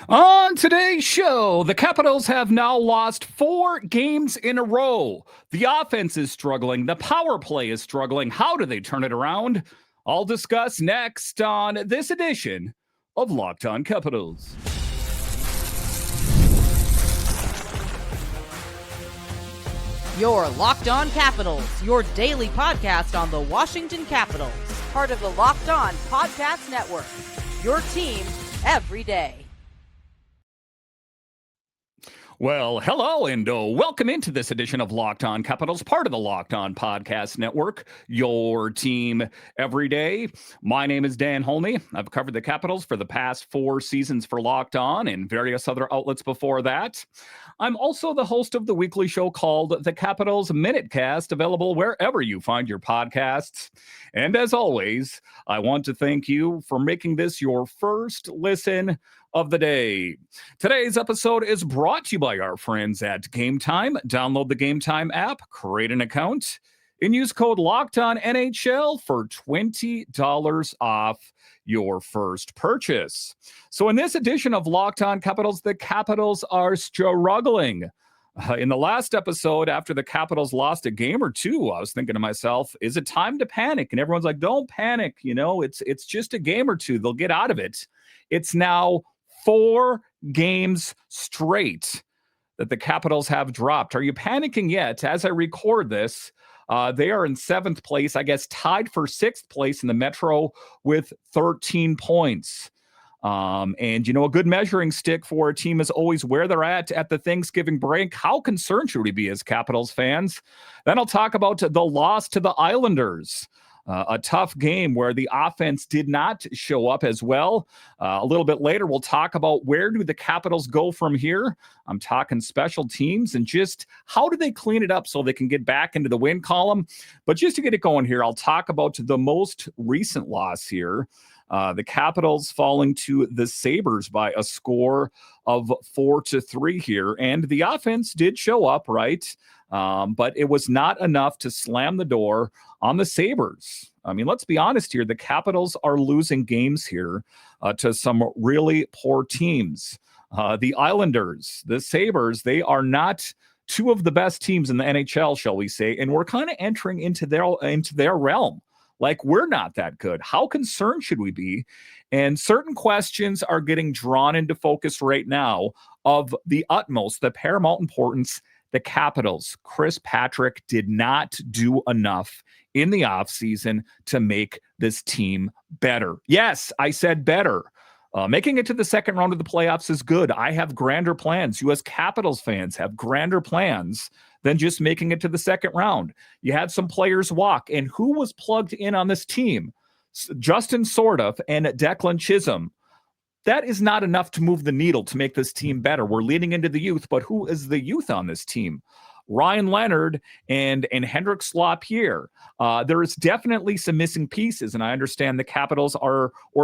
On today's show, the Capitals have now lost 4 games in a row. The offense is struggling. The power play is struggling. How do they turn it around? I'll discuss next on this edition of Locked On Capitals. Your Locked On Capitals, your daily podcast on the Washington Capitals. Part of the Locked On Podcast Network. Your team every day. Well, hello and welcome into this edition of Locked On Capitals, part of the Locked On Podcast Network, your team every day. My name is Dan Holmi. I've covered the Capitals for the past 4 seasons for Locked On and various other outlets before that. I'm also the host of the weekly show called The Capitals Minutecast, available wherever you find your podcasts. And as always, I want to thank you for making this your first listen of the day. Today's episode is brought to you by our friends at Game Time. Download the Game Time app, create an account, and use code LOCKEDONNHL for $20 off your first purchase. So in this edition of Locked On Capitals, the Capitals are struggling. In the last episode, after the Capitals lost a game or two, I was thinking to myself, is it time to panic? And everyone's like, don't panic. You know, it's just a game or two. They'll get out of it. It's now 4 games straight that the Capitals have dropped. Are you panicking yet? As I record this, they are in 7th place, I guess tied for 6th place in the Metro with 13 points. And, you know, a good measuring stick for a team is always where they're at the Thanksgiving break. How concerned should we be as Capitals fans? Then I'll talk about the loss to the Islanders. A tough game where the offense did not show up as well. A little bit later, we'll talk about where do the Capitals go from here. I'm talking special teams and just how do they clean it up so they can get back into the win column. But just to get it going here, I'll talk about the most recent loss here. The Capitals falling to the Sabres by a score of 4-3 here. And the offense did show up, right? But it was not enough to slam the door on the Sabres. I mean, let's be honest here. The Capitals are losing games here to some really poor teams. The Islanders, the Sabres, they are not 2 of the best teams in the NHL, shall we say, and we're kind of entering into their realm. Like, we're not that good. How concerned should we be? And certain questions are getting drawn into focus right now of the utmost, the paramount importance. The Capitals, Chris Patrick did not do enough in the offseason to make this team better. Yes, I said better. Making it to the second round of the playoffs is good. I have grander plans. You as Capitals fans have grander plans than just making it to the second round. You had some players walk, and who was plugged in on this team? Justin Sordoff and Declan Chisholm. That is not enough to move the needle to make this team better. We're leaning into the youth, but who is the youth on this team? Ryan Leonard and Hendrik Slapierre. There is definitely some missing pieces, and I understand the Capitals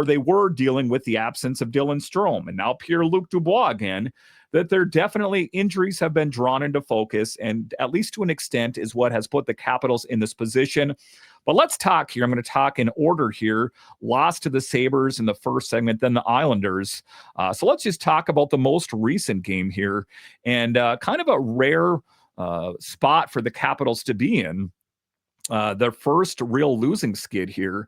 they were dealing with the absence of Dylan Strome, and now Pierre-Luc Dubois again, that there definitely injuries have been drawn into focus, and at least to an extent is what has put the Capitals in this position. But let's talk here. I'm going to talk in order here. Lost to the Sabres in the first segment, then the Islanders. So let's just talk about the most recent game here, and kind of a rare spot for the Capitals to be in. Their first real losing skid here,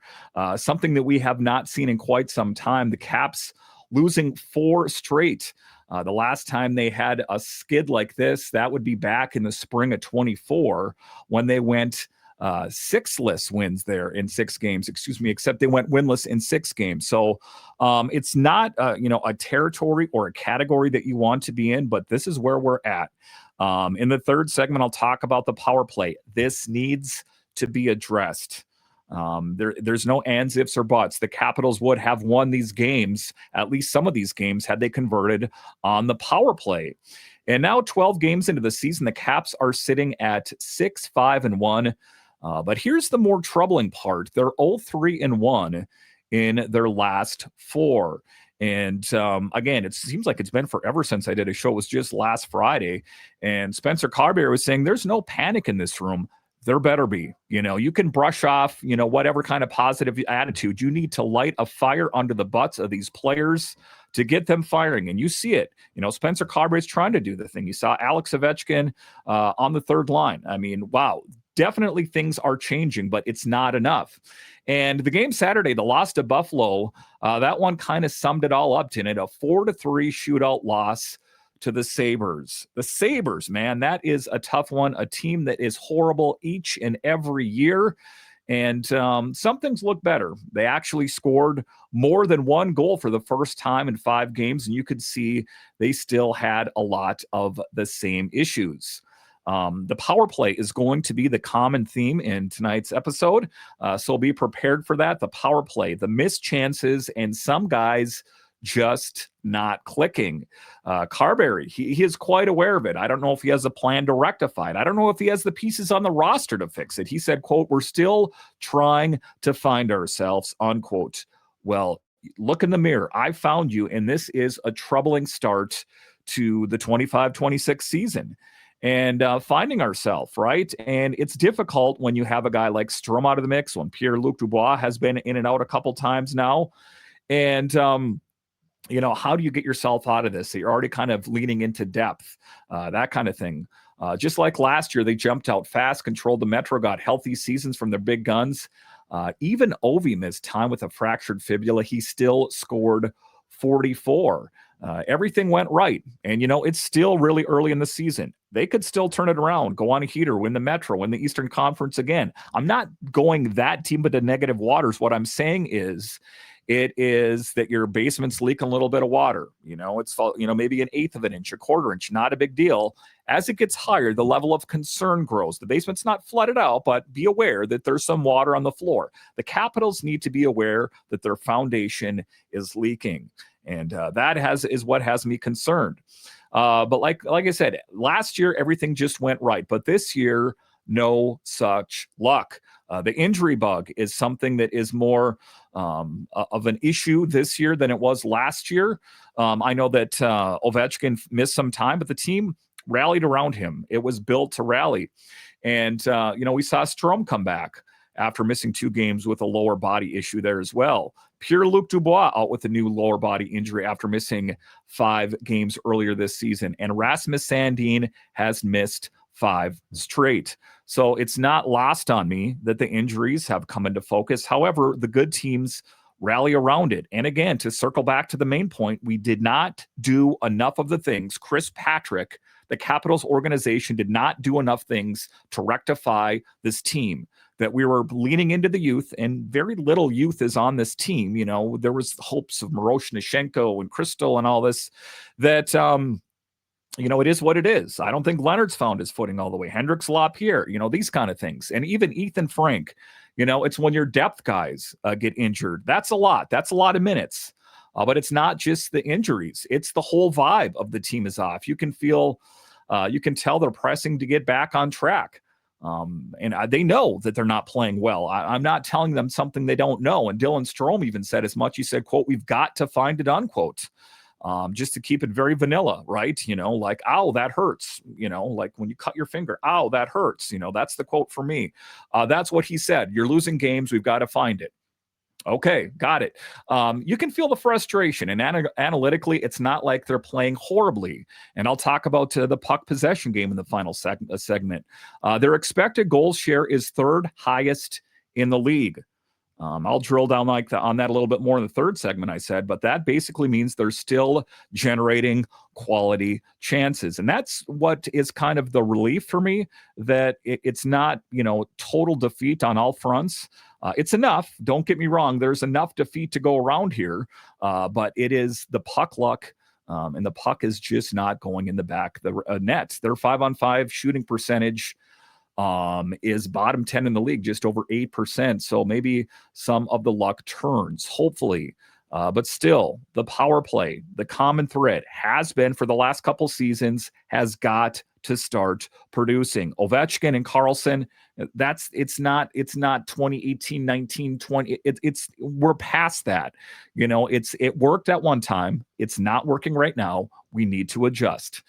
something that we have not seen in quite some time. The Caps losing 4 straight. The last time they had a skid like this, that would be back in the spring of 24 when they went 6-less wins there in 6 games, except they went winless in 6 games. So it's not, a territory or a category that you want to be in, but this is where we're at. In the third segment, I'll talk about the power play. This needs to be addressed. There's no ands, ifs, or buts. The Capitals would have won these games, at least some of these games, had they converted on the power play. And now 12 games into the season, the Caps are sitting at 6-5-1. But here's the more troubling part. They're 0-3-1 in their last 4. And again, it seems like it's been forever since I did a show. It was just last Friday. And Spencer Carbery was saying there's no panic in this room. There better be. You can brush off, whatever kind of positive attitude. You need to light a fire under the butts of these players to get them firing. And you see it. Spencer Carbery is trying to do the thing. You saw Alex Ovechkin on the third line. I mean, wow. Definitely things are changing, but it's not enough. And the game Saturday, the loss to Buffalo, that one kind of summed it all up, didn't it? A 4-3 shootout loss to the Sabres. The Sabres, man, that is a tough one. A team that is horrible each and every year. And some things look better. They actually scored more than one goal for the first time in 5 games, and you could see they still had a lot of the same issues. The power play is going to be the common theme in tonight's episode, so be prepared for that. The power play, the missed chances, and some guys just not clicking. Carbery, he is quite aware of it. I don't know if he has a plan to rectify it. I don't know if he has the pieces on the roster to fix it. He said, quote, "We're still trying to find ourselves," unquote. Well, look in the mirror. I found you, and this is a troubling start to the 25-26 season. And finding ourselves, right? And it's difficult when you have a guy like Strome out of the mix, when Pierre-Luc Dubois has been in and out a couple times now. And, how do you get yourself out of this? You're already kind of leaning into depth, that kind of thing. Just like last year, they jumped out fast, controlled the Metro, got healthy seasons from their big guns. Even Ovi missed time with a fractured fibula. He still scored 44. Everything went right. And, it's still really early in the season. They could still turn it around, go on a heater, win the Metro, win the Eastern Conference again. I'm not going that deep into negative waters. What I'm saying is it is that your basement's leaking a little bit of water. It's maybe an eighth of an inch, a quarter inch, not a big deal. As it gets higher, the level of concern grows. The basement's not flooded out, but be aware that there's some water on the floor. The Capitals need to be aware that their foundation is leaking. And that is what has me concerned. But like I said, last year, everything just went right. But this year, no such luck. The injury bug is something that is more of an issue this year than it was last year. I know that Ovechkin missed some time, but the team rallied around him. It was built to rally. And, we saw Strome come back after missing 2 games with a lower body issue there as well. Pierre-Luc Dubois out with a new lower body injury after missing 5 games earlier this season. And Rasmus Sandin has missed 5 straight. So it's not lost on me that the injuries have come into focus. However, the good teams rally around it. And again, to circle back to the main point, we did not do enough of the things. Chris Patrick, the Capitals organization, did not do enough things to rectify this team. That we were leaning into the youth, and very little youth is on this team. There was hopes of Miroshnichenko and Crystal and all this that, it is what it is. I don't think Leonard's found his footing all the way. Hendricks Lapierre, these kind of things. And even Ethan Frank, it's when your depth guys get injured. That's a lot. That's a lot of minutes. But it's not just the injuries. It's the whole vibe of the team is off. You can tell they're pressing to get back on track. And they know that they're not playing well. I'm not telling them something they don't know. And Dylan Strome even said as much. He said, quote, "We've got to find it," unquote. Just to keep it very vanilla, right? Like, "Ow, that hurts." Like when you cut your finger, "Ow, that hurts." That's the quote for me. That's what he said. You're losing games. We've got to find it. Okay, got it. You can feel the frustration, and analytically, it's not like they're playing horribly. And I'll talk about the puck possession game in the final segment. Their expected goal share is 3rd highest in the league. I'll drill down on that a little bit more in the third segment, I said, but that basically means they're still generating quality chances. And that's what is kind of the relief for me, that it's not, total defeat on all fronts. It's enough. Don't get me wrong. There's enough defeat to go around here, but it is the puck luck. And the puck is just not going in the back of the net. Their 5-on-5 shooting percentage is bottom 10 in the league, just over 8%. So maybe some of the luck turns, hopefully. But still, the power play, the common thread has been for the last couple seasons, has got to start producing. Ovechkin and Carlson, it's not 2018, 19, 20. We're past that. It worked at one time. It's not working right now. We need to adjust.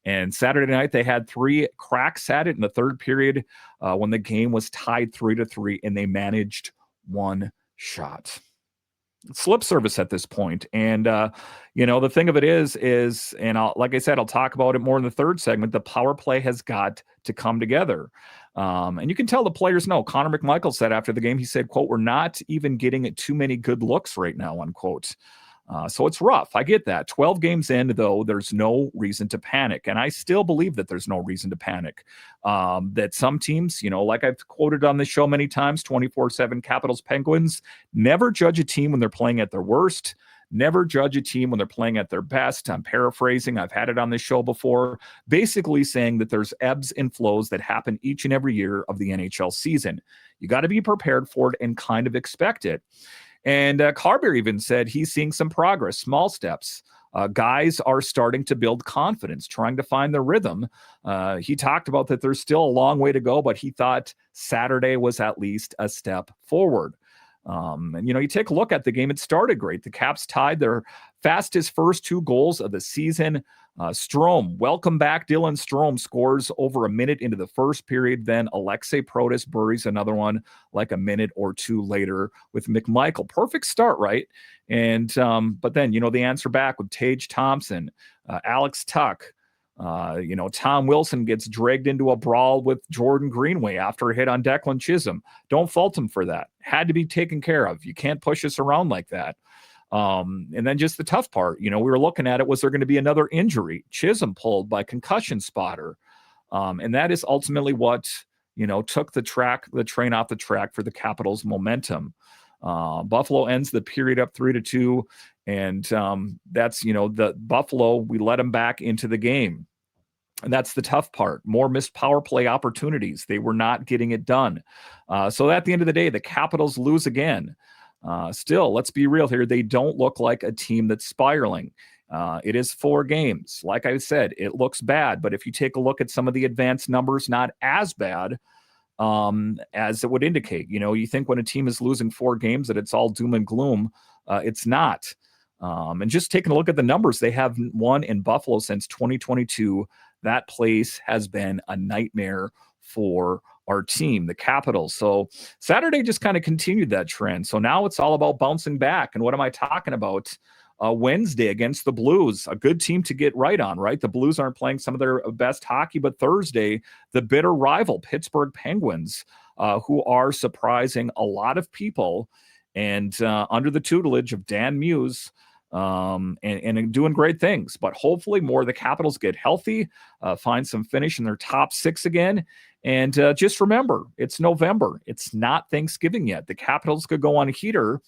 And Saturday night, they had 3 cracks at it in the third period when the game was tied 3-3, and they managed 1 shot. It's lip service at this point. And, the thing of it is, and like I said, I'll talk about it more in the third segment. The power play has got to come together. And you can tell the players know. Connor McMichael said after the game, he said, quote, "We're not even getting too many good looks right now," unquote. So it's rough. I get that. 12 games in, though, there's no reason to panic. And I still believe that there's no reason to panic. That some teams, like I've quoted on this show many times, 24/7 Capitals Penguins, never judge a team when they're playing at their worst. Never judge a team when they're playing at their best. I'm paraphrasing. I've had it on this show before, basically saying that there's ebbs and flows that happen each and every year of the NHL season. You got to be prepared for it and kind of expect it. And Carbery even said he's seeing some progress, small steps. Guys are starting to build confidence, trying to find their rhythm. He talked about that there's still a long way to go, but he thought Saturday was at least a step forward. And you take a look at the game. It started great. The Caps tied their fastest first 2 goals of the season. Strome, welcome back. Dylan Strome scores over a minute into the first period. Then Alexei Protas buries another one like a minute or 2 later with McMichael. Perfect start, right? And but then, the answer back with Tage Thompson, Alex Tuck. Tom Wilson gets dragged into a brawl with Jordan Greenway after a hit on Declan Chisholm. Don't fault him for that. Had to be taken care of. You can't push us around like that. And then just the tough part, we were looking at it. Was there going to be another injury? Chisholm pulled by concussion spotter. And that is ultimately what, took the train off the track for the Capitals' momentum. Buffalo ends the period up 3-2. And that's, the Buffalo, we let them back into the game. And that's the tough part. More missed power play opportunities. They were not getting it done. So at the end of the day, the Capitals lose again. Still, let's be real here. They don't look like a team that's spiraling. It is 4 games. Like I said, it looks bad. But if you take a look at some of the advanced numbers, not as bad as it would indicate. You think when a team is losing 4 games that it's all doom and gloom. It's not. And just taking a look at the numbers, they have won in Buffalo since 2022. That place has been a nightmare for our team, the Capitals. So Saturday just kind of continued that trend. So now it's all about bouncing back. And what am I talking about? Wednesday against the Blues, a good team to get right on, right? The Blues aren't playing some of their best hockey, but Thursday, the bitter rival Pittsburgh Penguins, who are surprising a lot of people and under the tutelage of Dan Muse, and doing great things. But hopefully more of the Capitals get healthy, find some finish in their top 6 again. And just remember, it's November. It's not Thanksgiving yet. The Capitals could go on a heater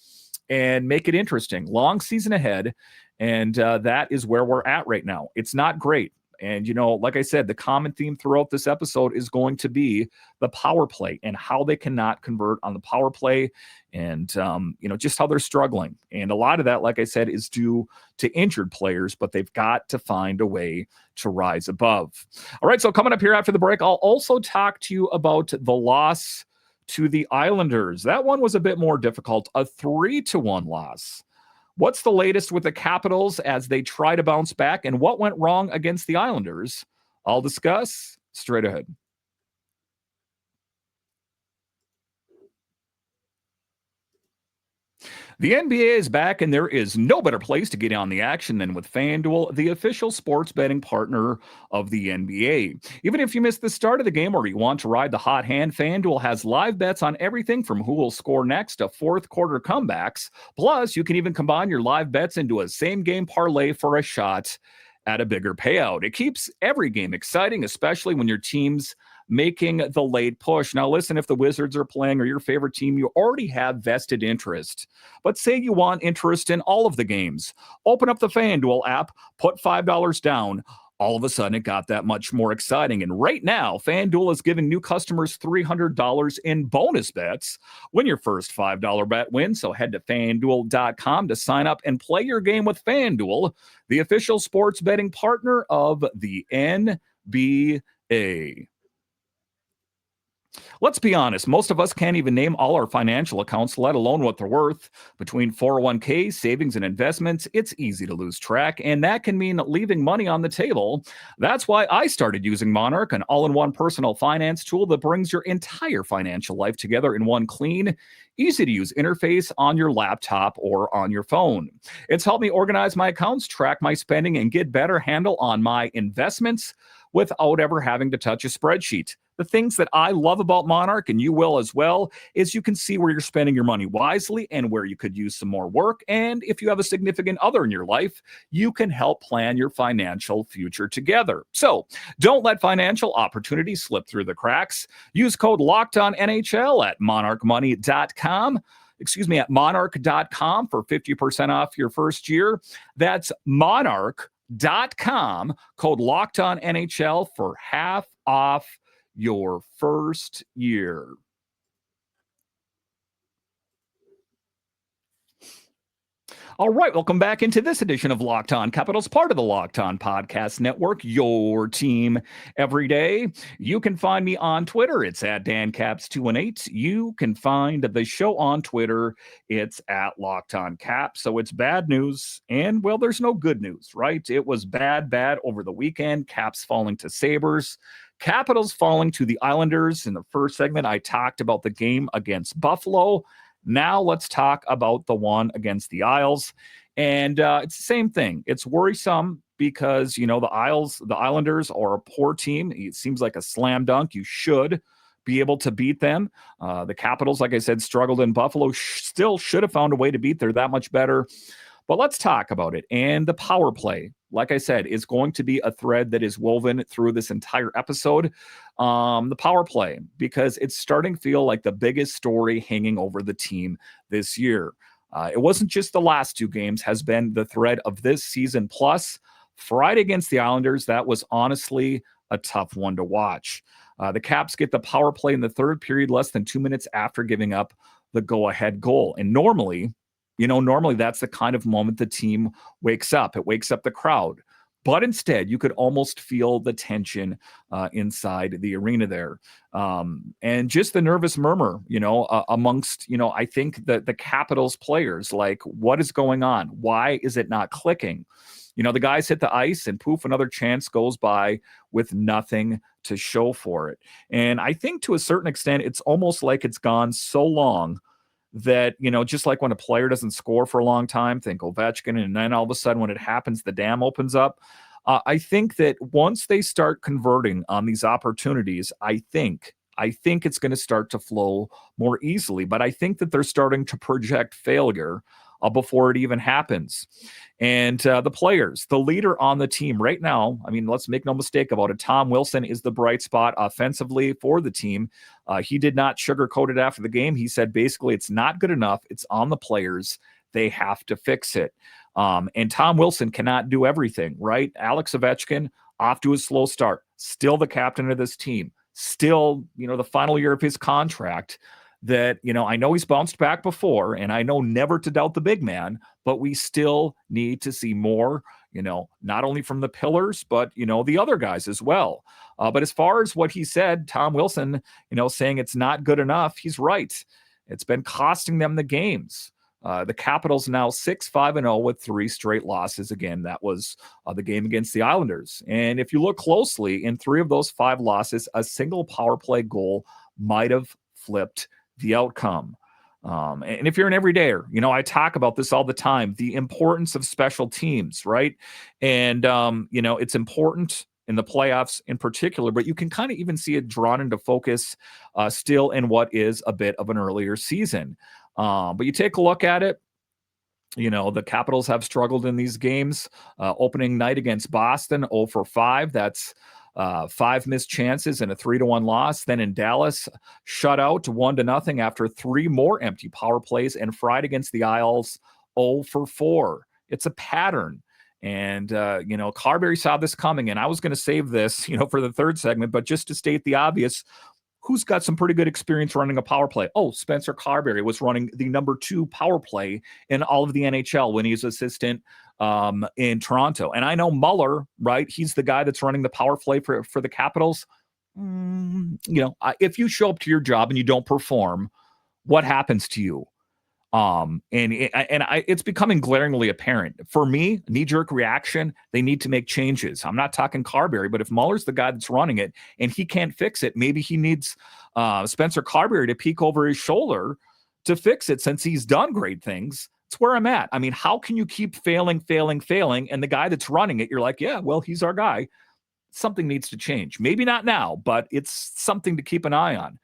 and make it interesting. Long season ahead. And that is where we're at right now. It's not great. And, like I said, the common theme throughout this episode is going to be the power play and how they cannot convert on the power play and, just how they're struggling. And a lot of that, like I said, is due to injured players, but they've got to find a way to rise above. All right, so coming up here after the break, I'll also talk to you about the loss to the Islanders. That one was a bit more difficult, a 3-1 loss. What's the latest with the Capitals as they try to bounce back, and what went wrong against the Islanders? I'll discuss straight ahead. The NBA is back, and there is no better place to get on the action than with FanDuel, the official sports betting partner of the NBA. Even if you missed the start of the game or you want to ride the hot hand, FanDuel has live bets on everything from who will score next to fourth quarter comebacks. Plus, you can even combine your live bets into a same-game parlay for a shot at a bigger payout. It keeps every game exciting, especially when your team's making the late push. Now, listen, if the Wizards are playing or your favorite team, you already have vested interest. But say you want interest in all of the games. Open up the FanDuel app, put $5 down. All of a sudden, it got that much more exciting. And right now, FanDuel is giving new customers $300 in bonus bets when your first $5 bet wins. So head to FanDuel.com to sign up and play your game with FanDuel, the official sports betting partner of the NBA. Let's be honest, most of us can't even name all our financial accounts, let alone what they're worth. Between 401k, savings, and investments, it's easy to lose track, and that can mean leaving money on the table. That's why I started using Monarch, an all in one personal finance tool that brings your entire financial life together in one clean, easy to use interface on your laptop or on your phone. It's helped me organize my accounts, track my spending, and get better handle on my investments without ever having to touch a spreadsheet. The things that I love about Monarch, and you will as well, is you can see where you're spending your money wisely and where you could use some more work. And if you have a significant other in your life, you can help plan your financial future together. So don't let financial opportunities slip through the cracks. Use code LOCKEDONNHL at monarchmoney.com. At monarch.com for 50% off your first year. That's monarch.com, code LOCKEDONNHL for half off your first year. All right, welcome back into this edition of Locked On Capitals, part of the Locked On Podcast Network, your team every day. You can find me on Twitter. It's at DanCaps218. You can find the show on Twitter. It's at Locked On Cap. So it's bad news, and, well, there's no good news, right? It was bad over the weekend. Caps falling to Sabres. Capitals falling to the Islanders. In the first segment, I talked about the game against Buffalo. Now let's talk about the one against the Isles. And it's the same thing. It's worrisome because, the Islanders are a poor team. It seems like a slam dunk. You should be able to beat them. The Capitals, like I said, struggled in Buffalo. Still should have found a way to beat. They're that much better. But let's talk about it. And the power play, like I said, is going to be a thread that is woven through this entire episode. The power play, because it's starting to feel like the biggest story hanging over the team this year. It wasn't just the last two games, has been the thread of this season. Plus, Friday against the Islanders, that was honestly a tough one to watch. The Caps get the power play in the third period, less than 2 minutes after giving up the go-ahead goal. And normally that's the kind of moment the team wakes up. It wakes up the crowd. But instead, you could almost feel the tension inside the arena there. And just the nervous murmur, amongst, I think the Capitals players, like, what is going on? Why is it not clicking? The guys hit the ice and poof, another chance goes by with nothing to show for it. And I think to a certain extent, it's almost like it's gone so long that, just like when a player doesn't score for a long time, think Ovechkin, and then all of a sudden when it happens, the dam opens up. I think that once they start converting on these opportunities, I think it's going to start to flow more easily. But I think that they're starting to project failure before it even happens. And the players, the leader on the team right now, let's make no mistake about it, Tom Wilson is the bright spot offensively for the team. He did not sugarcoat it after the game. He said, basically, it's not good enough. It's on the players. They have to fix it. And Tom Wilson cannot do everything, right? Alex Ovechkin, off to a slow start, still the captain of this team, still, the final year of his contract. That, I know he's bounced back before, and I know never to doubt the big man, but we still need to see more, not only from the pillars, but, the other guys as well. But as far as what he said, Tom Wilson, saying it's not good enough, he's right. It's been costing them the games. The Capitals now 6-5-0 with 3 straight losses. Again, that was the game against the Islanders. And if you look closely, in 3 of those 5 losses, a single power play goal might have flipped the outcome. And if you're an everydayer, I talk about this all the time, the importance of special teams, right? And, it's important in the playoffs in particular, but you can kind of even see it drawn into focus still in what is a bit of an earlier season. But you take a look at it, the Capitals have struggled in these games. Opening night against Boston, 0-for-5. That's 5 missed chances and a 3-1 loss. Then in Dallas, shut out 1-0 after 3 more empty power plays. And Friday against the Isles, 0-for-4. It's a pattern. And, Carbery saw this coming, and I was going to save this, for the third segment, but just to state the obvious, who's got some pretty good experience running a power play? Oh, Spencer Carbery was running the number 2 power play in all of the NHL when he was assistant in Toronto. And I know Mueller, right? He's the guy that's running the power play for the Capitals. If you show up to your job and you don't perform, what happens to you? It's becoming glaringly apparent for me. Knee-jerk reaction. They need to make changes. I'm not talking Carbery, but if Mueller's the guy that's running it and he can't fix it, maybe he needs Spencer Carbery to peek over his shoulder to fix it. Since he's done great things, it's where I'm at. I mean, how can you keep failing, and the guy that's running it, you're like, yeah, well, he's our guy. Something needs to change. Maybe not now, but it's something to keep an eye on.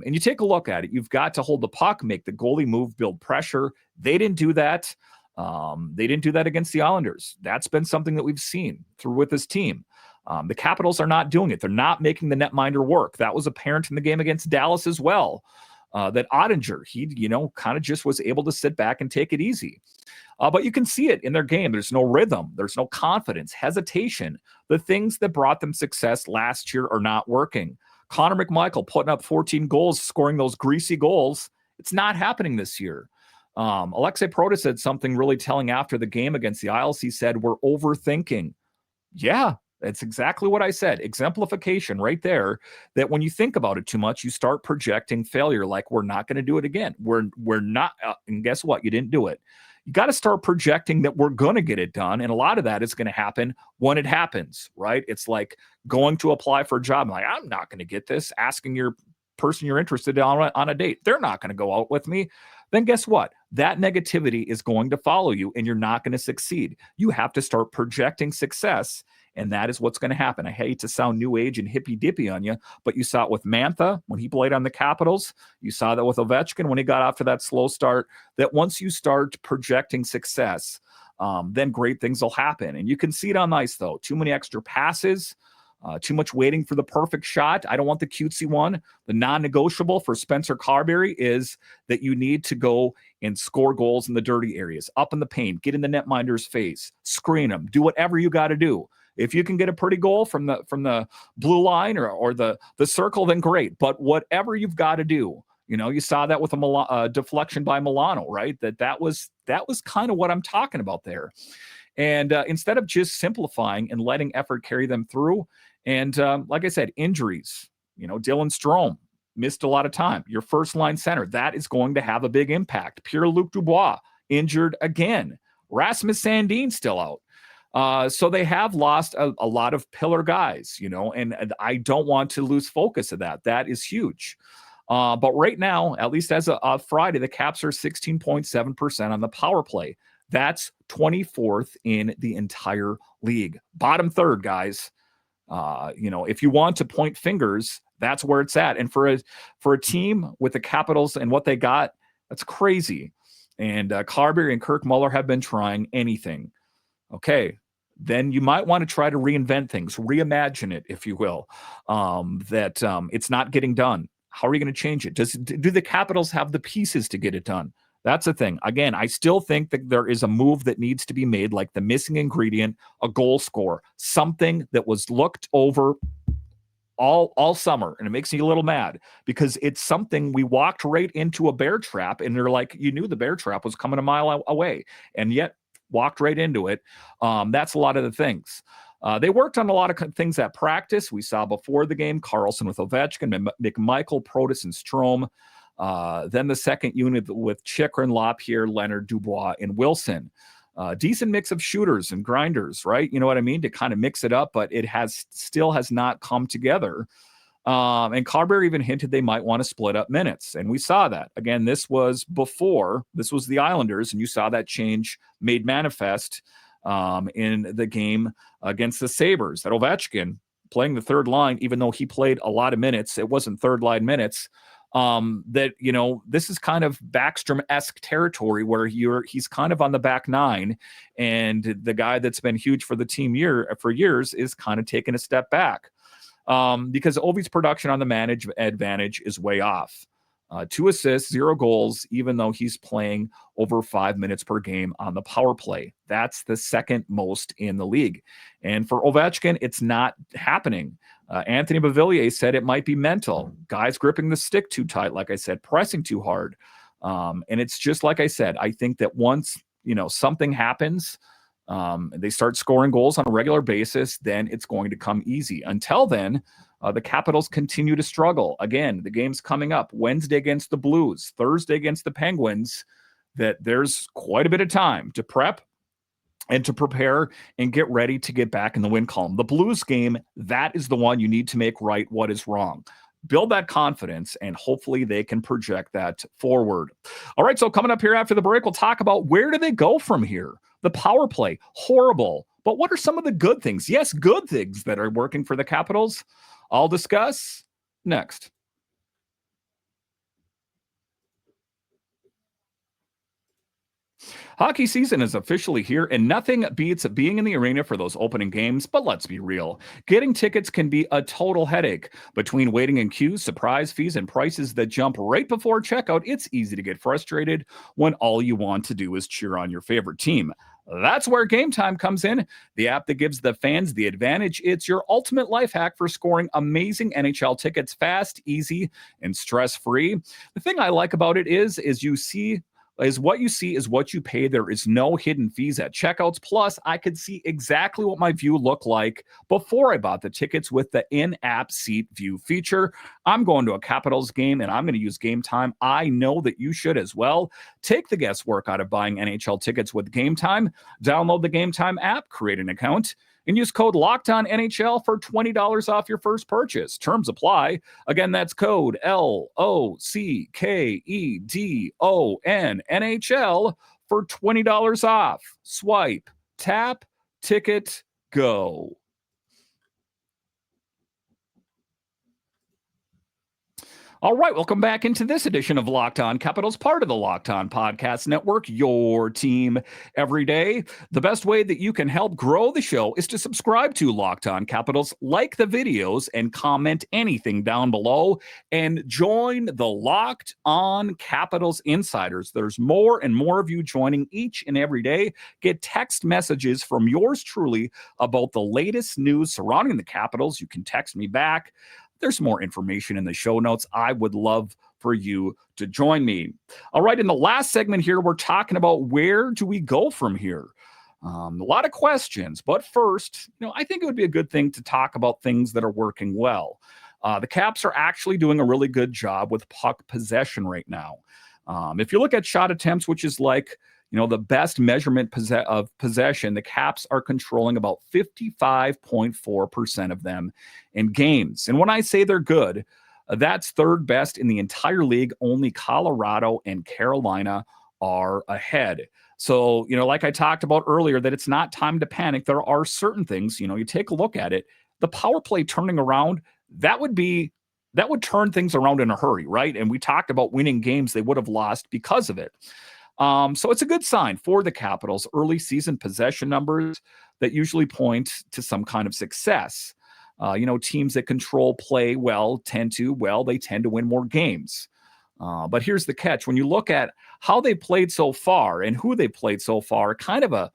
And you take a look at it. You've got to hold the puck, make the goalie move, build pressure. They didn't do that. They didn't do that against the Islanders. That's been something that we've seen through with this team. The Capitals are not doing it. They're not making the netminder work. That was apparent in the game against Dallas as well. That Ottinger, he, kind of just was able to sit back and take it easy. But you can see it in their game. There's no rhythm. There's no confidence, hesitation. The things that brought them success last year are not working. Connor McMichael putting up 14 goals, scoring those greasy goals. It's not happening this year. Alexei Protas said something really telling after the game against the Isles. He said, we're overthinking. Yeah, that's exactly what I said. Exemplification right there, that when you think about it too much, you start projecting failure, like we're not going to do it again. We're not. And guess what? You didn't do it. You got to start projecting that we're going to get it done. And a lot of that is going to happen when it happens, right? It's like going to apply for a job. I'm like, I'm not going to get this. Asking your person you're interested in on a date. They're not going to go out with me. Then guess what? That negativity is going to follow you and you're not going to succeed. You have to start projecting success. And that is what's going to happen. I hate to sound new age and hippy-dippy on you, but you saw it with Mantha when he played on the Capitals. You saw that with Ovechkin when he got off to that slow start, that once you start projecting success, then great things will happen. And you can see it on ice, though. Too many extra passes, too much waiting for the perfect shot. I don't want the cutesy one. The non-negotiable for Spencer Carbery is that you need to go and score goals in the dirty areas, up in the paint, get in the netminder's face, screen them, do whatever you got to do. If you can get a pretty goal from the blue line or the circle, then great. But whatever you've got to do, you saw that with a deflection by Milano, right? That was kind of what I'm talking about there. And instead of just simplifying and letting effort carry them through, and like I said, injuries, Dylan Strome missed a lot of time. Your first line center, that is going to have a big impact. Pierre-Luc Dubois injured again. Rasmus Sandin still out. So they have lost a lot of pillar guys, and I don't want to lose focus of that. That is huge. But right now, at least as of Friday, the Caps are 16.7% on the power play. That's 24th in the entire league. Bottom third, guys. If you want to point fingers, that's where it's at. And for a team with the Capitals and what they got, that's crazy. And Carbery and Kirk Mueller have been trying anything. Okay, then you might want to try to reinvent things, reimagine it, if you will, that it's not getting done. How are you going to change it? Do the Capitals have the pieces to get it done? That's the thing. Again, I still think that there is a move that needs to be made, like the missing ingredient, a goal scorer, something that was looked over all summer, and it makes me a little mad because it's something we walked right into a bear trap, and they're like, you knew the bear trap was coming a mile away, and yet walked right into it. That's a lot of the things. They worked on a lot of things at practice. We saw before the game, Carlson with Ovechkin, McMichael, Protas, and Strome. Then the second unit with Chychrun, Lapierre, Leonard, Dubois, and Wilson. Decent mix of shooters and grinders, right? You know what I mean? To kind of mix it up, but it still has not come together. And Carbery even hinted they might want to split up minutes. And we saw that. Again, this was the Islanders, and you saw that change made manifest in the game against the Sabres. That Ovechkin playing the third line, even though he played a lot of minutes, it wasn't third line minutes. This is kind of Backstrom-esque territory where he's kind of on the back nine, and the guy that's been huge for the team for years is kind of taking a step back. Because Ovi's production on the manage advantage is way off. 2 assists, 0 goals, even though he's playing over 5 minutes per game on the power play. That's the second most in the league. And for Ovechkin, it's not happening. Anthony Beauvillier said it might be mental. Guys gripping the stick too tight, like I said, pressing too hard. And it's just like I said, I think that once, something happens, they start scoring goals on a regular basis, then it's going to come easy. Until then, the Capitals continue to struggle. Again, the game's coming up Wednesday against the Blues, Thursday against the Penguins, that there's quite a bit of time to prep and to prepare and get ready to get back in the win column. The Blues game, that is the one you need to make right what is wrong. Build that confidence, and hopefully they can project that forward. All right, so coming up here after the break, we'll talk about where do they go from here. The power play, horrible. But what are some of the good things? Yes, good things that are working for the Capitals. I'll discuss next. Hockey season is officially here, and nothing beats being in the arena for those opening games, but let's be real. Getting tickets can be a total headache. Between waiting in queues, surprise fees, and prices that jump right before checkout, it's easy to get frustrated when all you want to do is cheer on your favorite team. That's where Game Time comes in, the app that gives the fans the advantage. It's your ultimate life hack for scoring amazing NHL tickets fast, easy, and stress-free. The thing I like about it is what you see is what you pay. There is no hidden fees at checkouts. Plus, I could see exactly what my view looked like before I bought the tickets with the in-app seat view feature. I'm going to a Capitals game, and I'm going to use Game Time. I know that you should as well. Take the guesswork out of buying NHL tickets with Game Time. Download the Game Time app, create an account, and use code LOCKEDONNHL for $20 off your first purchase. Terms apply. Again, that's code LOCKEDONNHL for $20 off. Swipe, tap, ticket, go. All right, welcome back into this edition of Locked On Capitals, part of the Locked On Podcast Network, your team every day. The best way that you can help grow the show is to subscribe to Locked On Capitals, like the videos, and comment anything down below, and join the Locked On Capitals Insiders. There's more and more of you joining each and every day. Get text messages from yours truly about the latest news surrounding the Capitals. You can text me back. There's more information in the show notes. I would love for you to join me. All right, in the last segment here, we're talking about where do we go from here? A lot of questions, but first, I think it would be a good thing to talk about things that are working well. The Caps are actually doing a really good job with puck possession right now. If you look at shot attempts, which is like the best measurement of possession, the Caps are controlling about 55.4% of them in games. And when I say they're good, that's third best in the entire league. Only Colorado and Carolina are ahead. So, like I talked about earlier, that it's not time to panic. There are certain things, you take a look at it. The power play turning around, that would turn things around in a hurry, right? And we talked about winning games they would have lost because of it. So it's a good sign for the Capitals. Early season possession numbers that usually point to some kind of success. Teams that control play well tend to win more games. But here's the catch. When you look at how they played so far and who they played so far, kind of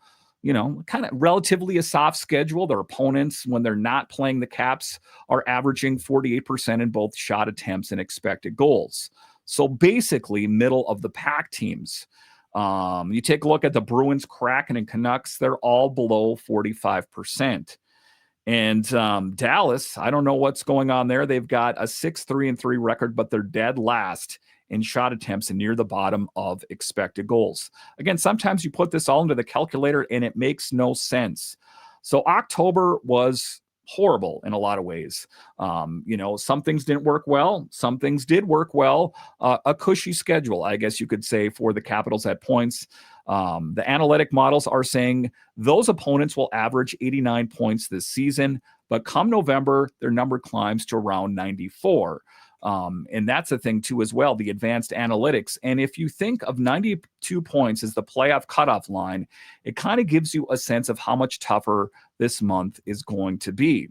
relatively a soft schedule. Their opponents, when they're not playing the Caps, are averaging 48% in both shot attempts and expected goals. So basically middle of the pack teams. You take a look at the Bruins, Kraken, and Canucks, they're all below 45%. And Dallas, I don't know what's going on there. They've got a 6-3-3 record, but they're dead last in shot attempts and near the bottom of expected goals. Again, sometimes you put this all into the calculator and it makes no sense. So October was horrible in a lot of ways. Some things didn't work well. Some things did work well. A cushy schedule, I guess you could say, for the Capitals at points. The analytic models are saying those opponents will average 89 points this season, but come November, their number climbs to around 94. And that's a thing too as well, the advanced analytics. And if you think of 92 points as the playoff cutoff line, it kind of gives you a sense of how much tougher this month is going to be.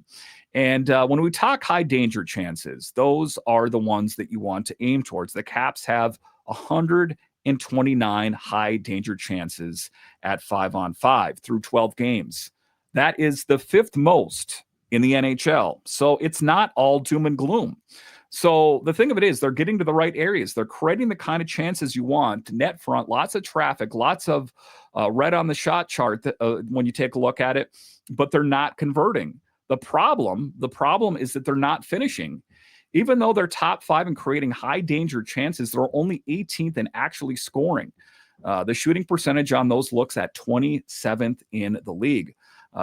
And when we talk high danger chances, those are the ones that you want to aim towards. The Caps have 129 high danger chances at 5-on-5 through 12 games. That is the fifth most in the NHL. So it's not all doom and gloom. So the thing of it is, they're getting to the right areas. They're creating the kind of chances you want. Net front, lots of traffic, lots of red on the shot chart when you take a look at it, but they're not converting. The problem is that they're not finishing. Even though they're top 5 in creating high danger chances, they're only 18th in actually scoring. The shooting percentage on those looks at 27th in the league.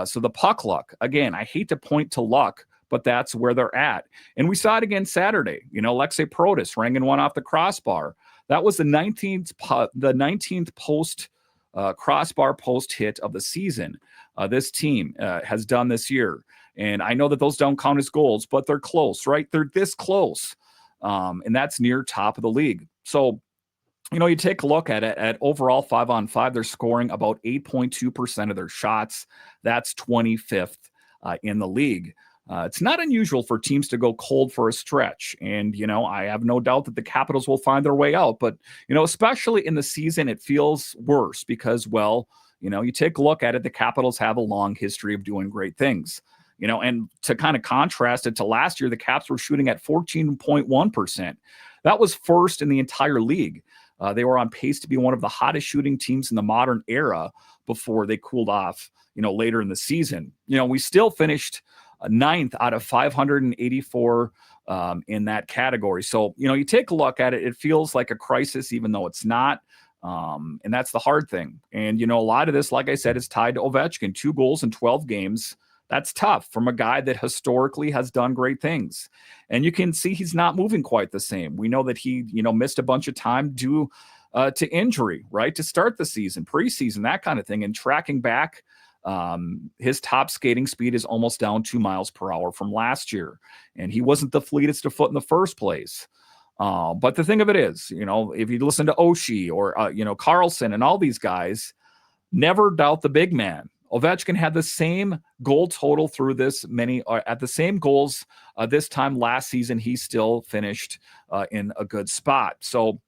So the puck luck, again, I hate to point to luck, but that's where they're at. And we saw it again Saturday. Alexei Protas ranging one off the crossbar. That was the 19th post crossbar post hit of the season. This team has done this year. And I know that those don't count as goals, but they're close, right? They're this close. And that's near top of the league. So, you take a look at it at overall 5-on-5, they're scoring about 8.2% of their shots. That's 25th in the league. It's not unusual for teams to go cold for a stretch. And, I have no doubt that the Capitals will find their way out. But, especially in the season, it feels worse because, you take a look at it, the Capitals have a long history of doing great things. And to kind of contrast it to last year, the Caps were shooting at 14.1%. That was first in the entire league. They were on pace to be one of the hottest shooting teams in the modern era before they cooled off, later in the season. We still finished ninth out of 584 in that category. So, you take a look at it, it feels like a crisis, even though it's not. And that's the hard thing. And, a lot of this, like I said, is tied to Ovechkin. 2 goals in 12 games. That's tough from a guy that historically has done great things. And you can see he's not moving quite the same. We know that he, missed a bunch of time due to injury, right? To start the season, preseason, that kind of thing. And tracking back, his top skating speed is almost down 2 miles per hour from last year. And he wasn't the fleetest of foot in the first place. But the thing of it is, if you listen to Oshie or, Carlson and all these guys, never doubt the big man. Ovechkin had the same goal total through this many at the same goals this time last season. He still finished in a good spot. So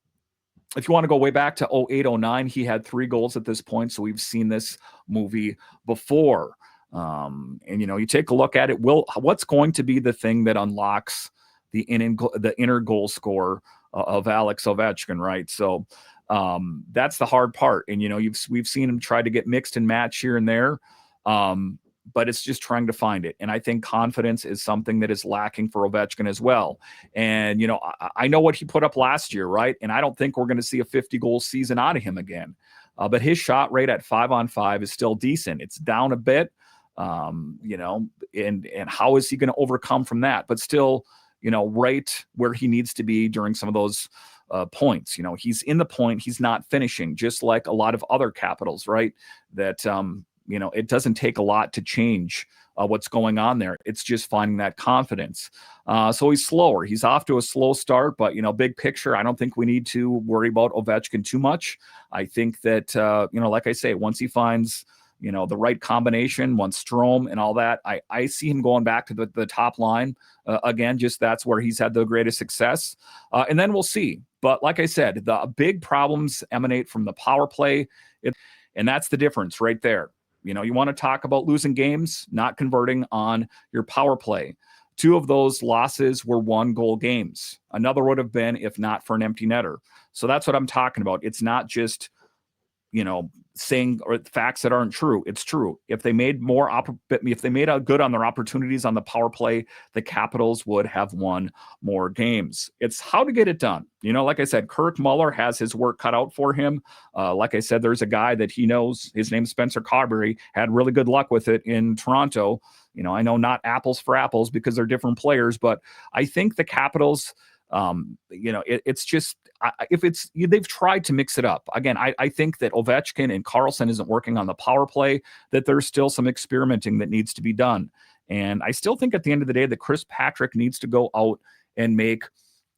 if you want to go way back to 08-09, he had 3 goals at this point. So we've seen this movie before. And, you take a look at it. What's going to be the thing that unlocks the inner goal score of Alex Ovechkin, right? So that's the hard part. And, we've seen him try to get mixed and match here and there. But it's just trying to find it. And I think confidence is something that is lacking for Ovechkin as well. And, I know what he put up last year, right? And I don't think we're going to see a 50-goal season out of him again. But his shot rate at 5-on-5 is still decent. It's down a bit, and how is he going to overcome from that? But still, right where he needs to be during some of those points. He's in the point, he's not finishing, just like a lot of other Capitals, right? That, it doesn't take a lot to change what's going on there. It's just finding that confidence. So he's slower. He's off to a slow start, but, big picture, I don't think we need to worry about Ovechkin too much. I think that, like I say, once he finds, the right combination, once Strome and all that, I see him going back to the top line again. Just that's where he's had the greatest success. And then we'll see. But like I said, the big problems emanate from the power play. And that's the difference right there. You want to talk about losing games, not converting on your power play. 2 of those losses were 1-goal games. Another would have been if not for an empty netter. So that's what I'm talking about. It's not just, saying or facts that aren't true. It's true. If they made good on their opportunities on the power play, the Capitals would have won more games. It's how to get it done. Like I said, Kirk Mueller has his work cut out for him. Like I said, there's a guy that he knows. His name's Spencer Carbery. Had really good luck with it in Toronto. I know not apples for apples because they're different players, but I think the Capitals, it's just they've tried to mix it up. Again, I think that Ovechkin and Carlson isn't working on the power play, that there's still some experimenting that needs to be done. And I still think at the end of the day that Chris Patrick needs to go out and make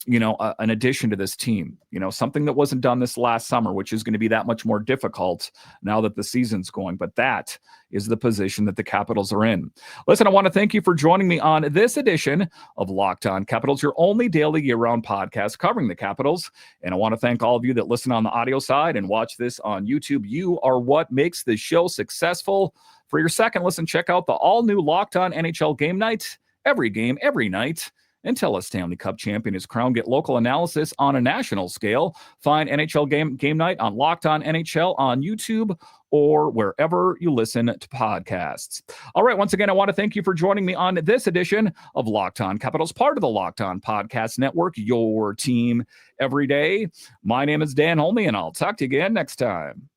an addition to this team, something that wasn't done this last summer, which is going to be that much more difficult now that the season's going. But that is the position that the Capitals are in. Listen, I want to thank you for joining me on this edition of Locked On Capitals, your only daily year-round podcast covering the Capitals. And I want to thank all of you that listen on the audio side and watch this on YouTube. You are what makes this show successful. For your second listen, check out the all-new Locked On NHL Game Night. Every game, every night. until a Stanley Cup champion is crowned. Get local analysis on a national scale. Find NHL Game Night on Locked On NHL on YouTube or wherever you listen to podcasts. All right, once again, I want to thank you for joining me on this edition of Locked On Capitals, part of the Locked On Podcast Network, your team every day. My name is Dan Holmi, and I'll talk to you again next time.